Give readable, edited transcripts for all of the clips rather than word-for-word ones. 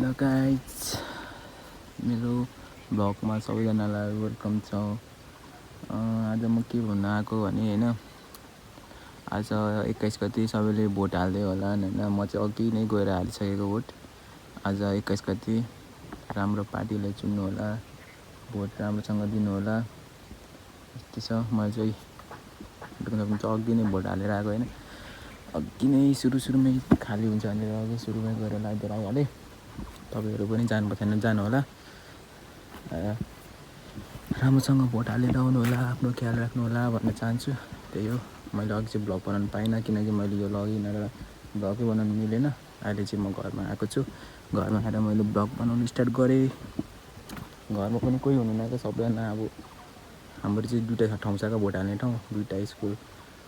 Hello guys मेरो ब्लगमा सबैजनालाई welcome छ। आज म के भन्न आएको भने हैन, आज 21 गते सबैले भोट हाल्दै होला हैन। म चाहिँ अघि नै गएर हालिसकेको भोट। आज 21 गते राम्रो पार्टीलाई चुन्नु होला, भोट राम्रोसँग दिनु होला। यस्तै छ। म चाहिँ अघि नै भोट हालेर आएको हैन। अघि नै सुरुमै खाली हुन्छ भनेर अघि सुरुमै गएर लगाइदिएर आइहालेँ। तपाईहरु पनि जानुपर्छ भने जानु होला। राम्रोसँग भोट हालेर आउनु होला, आफ्नो ख्याल राख्नु होला भन्न चाहन्छु। त्यही हो। मैले अघि चाहिँ भ्लग बनाउनु पाइनँ किनकि मैले यो लगिनर भ्लगै बनाउनु मिलेन। अहिले चाहिँ म घरमा आएको छु। घरमा आएर मैले भ्लग बनाउनु स्टार्ट गरेँ। घरमा पनि कोही हुनुहुन्न त, सबैजना अब हाम्रो चाहिँ दुईटा ठाउँ छ भोट हाल्ने ठाउँ, दुईटा स्कुल।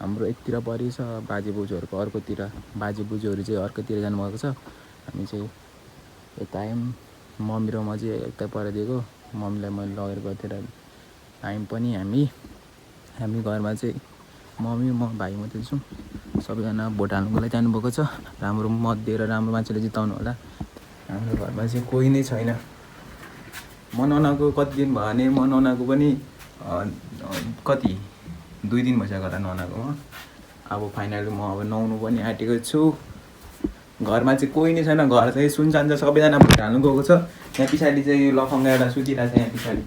हाम्रो एकतिर परि छ, बाजे बोजूहरूको अर्कोतिर। बाजे बोजूहरू चाहिँ अर्कोतिर जानुभएको छ। हामी चाहिँ यता आयौँ। मम्मी र म चाहिँ यता परेदिएको। मम्मीलाई मैले लगेर गएर आयौँ पनि हामी घरमा चाहिँ मम्मी म भाइ मात्रै छौँ। सबैजना भोट हाल्नुको लागि जानुभएको छ। राम्रो मत दिएर राम्रो मान्छेले जिताउनु होला। हाम्रो घरमा चाहिँ कोही नै छैन। म नआएको कति दिन भयो भने, म नआएको पनि कति 2 दिन भइसक्यो होला नआएको म। अब फाइनली म अब नुहाउनु पनि आँटेको छु। घरमा चाहिँ कोही नै छैन। घर चाहिँ सुनसान छ। सबैजना भोट हाल्नु गएको छ। यहाँ पछाडि चाहिँ यो लफङ्गा एउटा सुतिरहेको छ। यहाँ पछाडि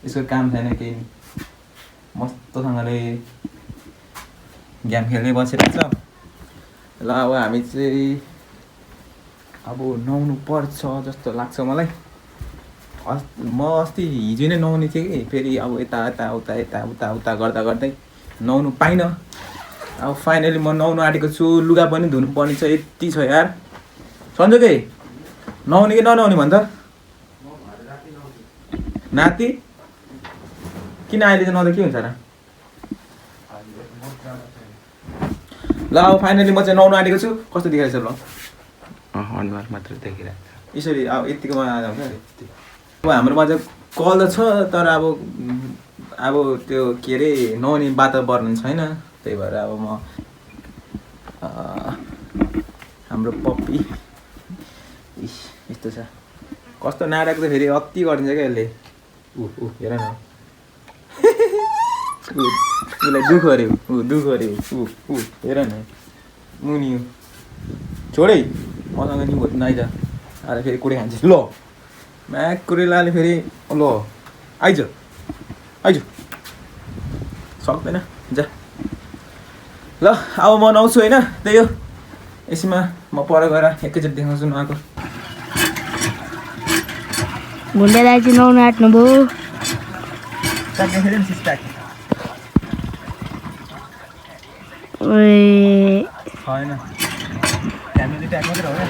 यसको काम छैन केही नि, मस्तसँगले गेम खेल्दै बसिरहेको छ। ल अब हामी चाहिँ अब नुहाउनु पर्छ जस्तो लाग्छ मलाई। म अस्ति हिजो नै नुहाउने थिएँ कि, फेरि अब यता उता गर्दै नुहाउनु पाइनँ। अब फाइनली म नुहाउनु आँटेको छु। लुगा पनि धुनु पर्ने छ, यति छ यार। सन्जोकै नुहाउने कि ननुहाउने भन्छ नाति? किन अहिले चाहिँ नहुँदा के हुन्छ र? ल अब फाइनली म चाहिँ नुहाउनु आँटेको छु। कस्तो देखिरहेछ ल? अनुहार मात्र देखिरहेको छ यसरी। अब यतिकोमा आउँछ। अब हाम्रोमा चाहिँ कल त छ, तर अब त्यो के अरे नुहाउने वातावरण छैन। त्यही भएर अब म हाम्रो पप्पी यस्तो छ। कस्तो नाटक त फेरि अति गरिदिन्छ क्या यसले। हेर न, उसलाई दुःख अऱ्यो हेर न। मुनि छोडै मसँग नि भोट आइज। आएर फेरि कुरै खान्छ। ल म्याक कुरेलाले फेरि ल आइज सक्दैन जा। ल अब म नुहाउँछु होइन। त्यही हो। यसमा म पर गएर एकैचोटि देखाउँछु नुहाएको। भुन्डे दाइ चाहिँ नुहाउनु आँट्नु भयो। छैन फ्यामिली ट्याग मात्रै हो क्या।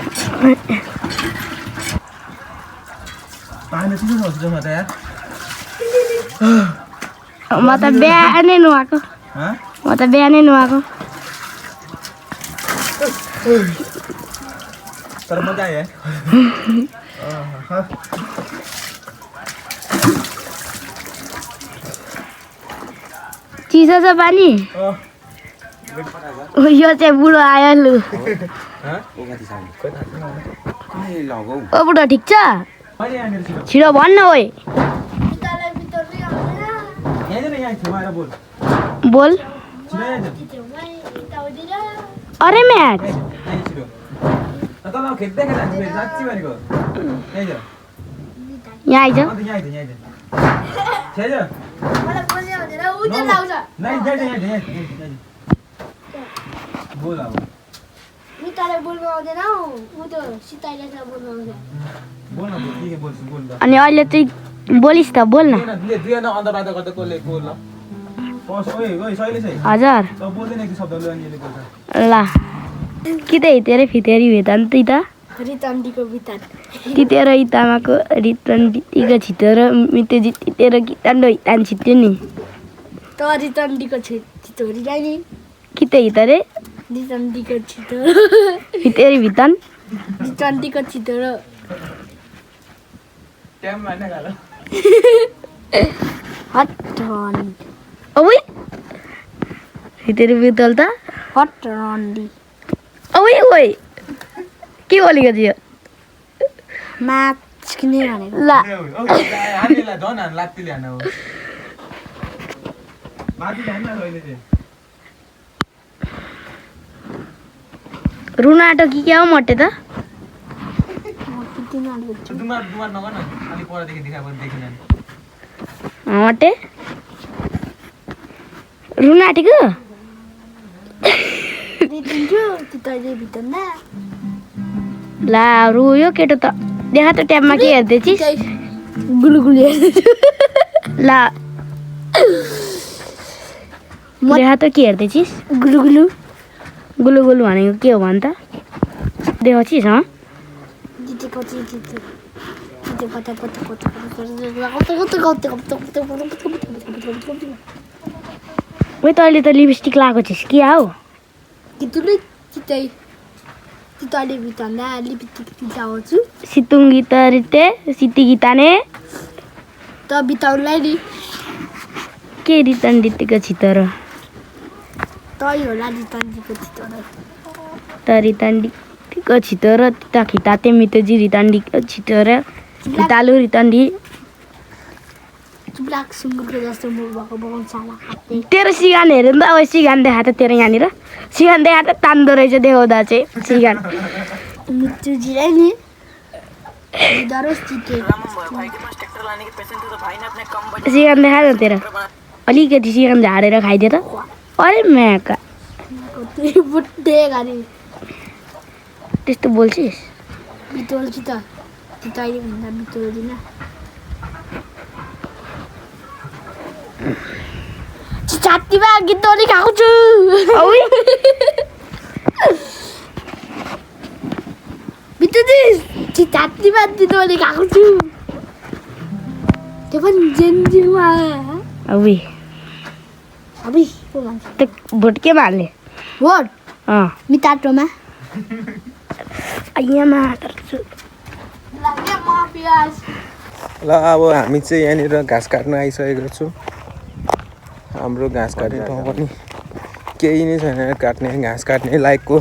पानी चिसो छ जस्तो त यार। म त बिहानै नुहाएको। तर मजा आयो है। चिसो छ पानी। यो चाहिँ बुढो आयो लु। ओ बुढो ठिक छ? छिटो भन्न ओइ। बोल। अरे म्याच यहाँ आइज। अनि अहिले चाहिँ बोलिस् त, बोल न। हजुर ल कि त हितेरै फितेरी भेतान त तितेर इतामाको रितन बितिको छिटेर मिते जितेर गीतान्डो हितान छिट्यो नि त रितन्डीको छिटोरी जाने कि त हितरे रितन्डीको छिटो फितेरी भितन रितन्डीको छिटो हटन ओइ फितेरी भितल त हटन ओइ ओइ के बोलेको थियो? माछ किने भनेको ल हामीलाई झन् हान लाग्तिले हान हो माथि हान्न अहिले चाहिँ रुन आँटो कि क्या हो मटे त दुमार नगर न अलि परदेखि देखाएको देखिन मटे रुन आँटेको दिन्छु त्यो तैँले भित्रमा ला रुयो केटो त देखा त ट्याबमा के हेर्दैछिस् गुलुगुली ला देखा त के हेर्दैछिस् गुलुगुलु गुलु भनेको के हो भन् त देखाउँछिस् हँ जितेको जिते पता ओइ तैँले त लिपस्टिक लगाएको छिस् के हौ कितुले चितै तैँले भित्रमा लिपस्टिक चिताउँछु सितुङ्गी तरिते सिती गीताने त बिताउनलाई नि के रिटर्न दितेको छितोर तै होला रिटर्नको चितोर रिटर्न दितेको छितोर तिता खिताते मितेजी रिटर्न दिएको छितोर खितालु रिटर्न दि ब्ल्याक सुँगुरको जस्तो मुख भएको बगाउनु साला खाते तेरो सिगान हेऱ्यो नि त अब सिगान देखा त तेरो यहाँनिर सिगान देखा त तान्दो रहेछ देखाउँदा चाहिँ सिगान मृत्यु जिराइ नि डरोस् चिते सिगान देखा न तेरो अलिकति सिगान झारेर खाइदियो त अरे म्याका बुट्टे गरी त्यस्तो बोल्छिस् बितोल्छु त त्यो तैँले भन्दा बितोल्दिन छातीमा गितोली खाएको छु बितोली छातीमा गितोली खाएको छु त्यो पनि जेन्जीमा अबि अबि को भन्छ त भोट केमा हाल्ने भोट अँ मिताटोमा यहाँमा हाल्छु ल अब हामी चाहिँ यहाँनिर घाँस काट्न आइसकेको छौँ हाम्रो घाँस काट्ने ठाउँ पनि केही नै छैन काट्ने घाँस काट्ने लायकको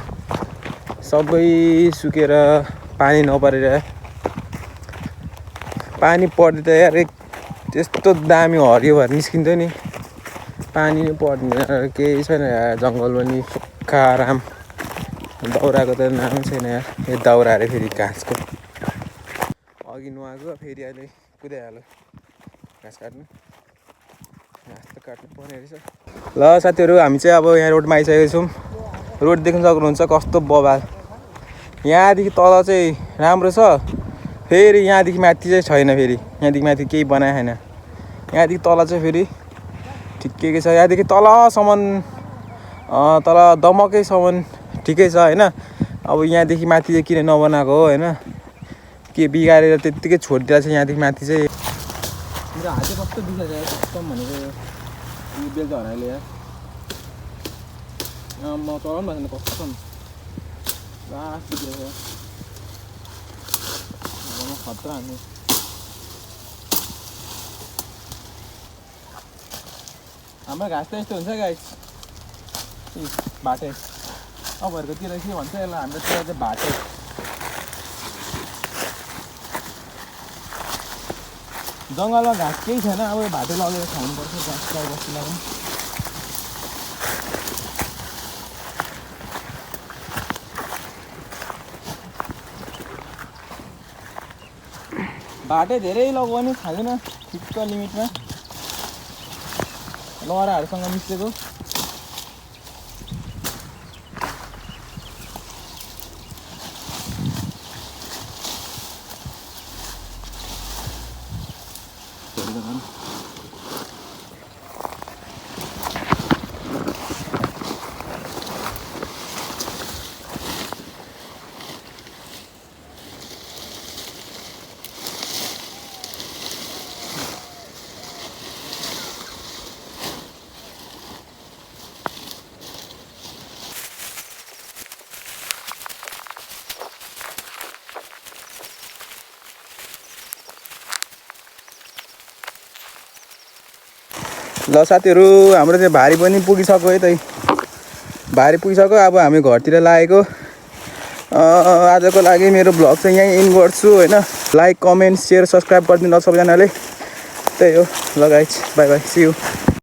सबै सुकेर पानी नपरेर पानी पर्दै त यार त्यस्तो दामी हरियो भएर निस्किन्थ्यो नि पानी नै पर्दैन केही छैन यार जङ्गल पनि सुक्खा आराम दाउराको त नामै छैन यार यो दाउरा अरे फेरि घाँसको अघि नुहाएको फेरि अहिले कुदाइहाल्यो घाँस काट्नु घाँस त काट्नु पर्ने रहेछ ल साथीहरू हामी चाहिँ अब यहाँ रोडमा आइसकेको छौँ रोड देख्न सक्नुहुन्छ कस्तो बबाल यहाँदेखि तल चाहिँ राम्रो छ फेरि यहाँदेखि माथि चाहिँ छैन फेरि यहाँदेखि माथि केही बनाएको छैन यहाँदेखि तल चाहिँ फेरि ठिकै छ यहाँदेखि तलसम्म तल दमकैसम्म ठिकै छ होइन अब यहाँदेखि माथि चाहिँ किन नबनाएको हो होइन के बिगारेर त्यत्तिकै छोडिदिएको छ यहाँदेखि माथि चाहिँ मेरो हात चाहिँ कस्तो बिगारेर कस्तो भनेको यो बेल्चा हराइले यार म चलाउनु भएको छैन कस्तो लास्ट बिग्रेको खतरा हान्नु हाम्रो घाँस त यस्तो हुन्छ गाइस भाटे अबहरूकोतिर के भन्छ यसलाई हाम्रोतिर चाहिँ भाटे जङ्गलमा घाँस केही छैन अब भाटे लगेर खानुपर्छ घाँस गाई बस्तीलाई पनि भाटे धेरै लगायो भने खाँदैन ठिक्क लिमिटमा लहराहरूसँग मिसेको ल साथीहरू हाम्रो चाहिँ भारी पनि पुगिसक्यो है त भारी पुगिसक्यो अब हामी घरतिर लागेको आजको लागि मेरो भ्लग चाहिँ यहीँ इन गर्छु होइन। लाइक कमेन्ट सेयर सब्सक्राइब गरिदिनु सबैजनाले। त्यही हो ल guys bye bye see you.